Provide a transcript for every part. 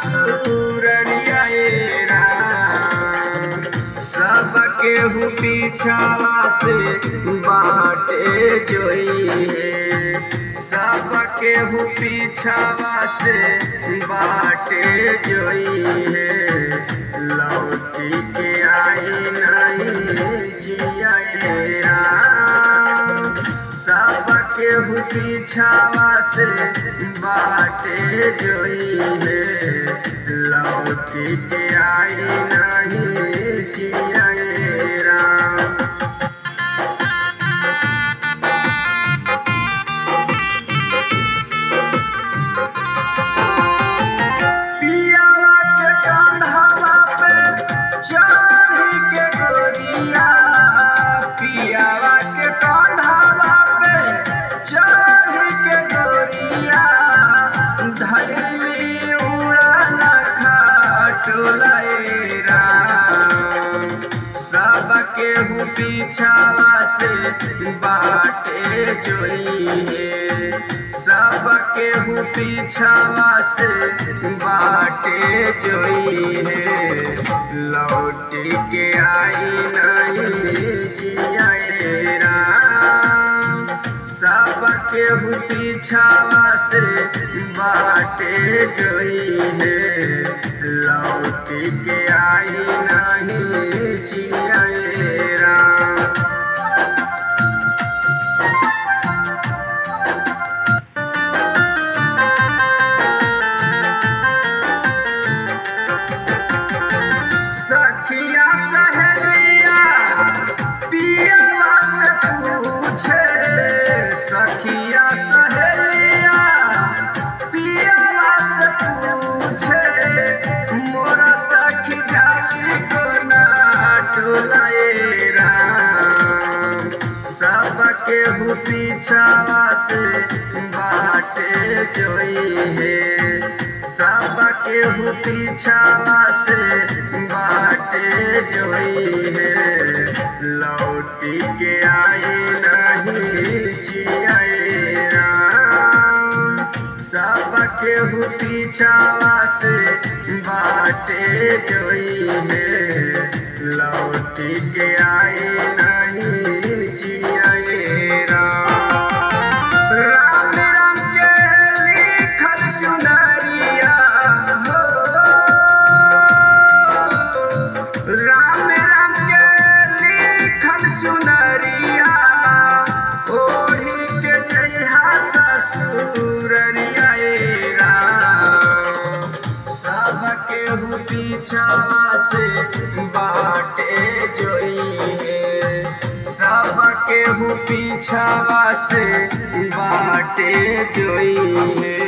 ससुररिया राम। सब केहू पीछावा से बाटे जोई है, सब केहू पीछावा से बाटे जोई है। लौटी के आई नहीं जिया राम। सब केहू पीछावा से बाटे जोई है। लौटी के आई नहीं जिया राम। पियावा के कांधवा पे चढ़ी के गोरिया, पियावा के कांधवा पे चढ़ी के गोरिया। धैली उड़ान खटोलाए राम। सब केहू पीछावा से बाटे जोई है, सब केहू पीछावा से बाटे जोई है। लौटी के आई नहीं जिया राम। सब केहू पीछावा से बाटे जोई है। लौटी के आई नहीं जिया राम। सखिया सहेलिया पियावा से पूछे, सखिया सहेलिया पियावा से पूछे। मोरा सखी जाली को ना टोलाए राम। सब केहू पीछावा से बाटे जोई है, सब केहू पीछावा से बाटे जोई है। लौटी के आई नहीं जिया राम। सब केहू पीछावा से बाटे जोई है। लौटी के आई नहीं जिया राम। राम राम के लिखल चुनरिया हो, राम राम के लिखल चुनरिया। ओढ़ी के जइहा ससुररिया राम। सब केहू पीछावा से बाटे जोई है, सब केहू पीछावा से बाटे जोई है।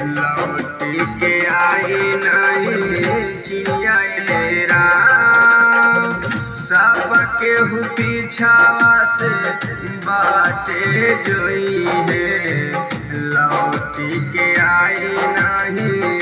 लौटी के आई नहीं जिया राम। सब केहू पीछावा से बाटे जोई है। लौटी के आई नहीं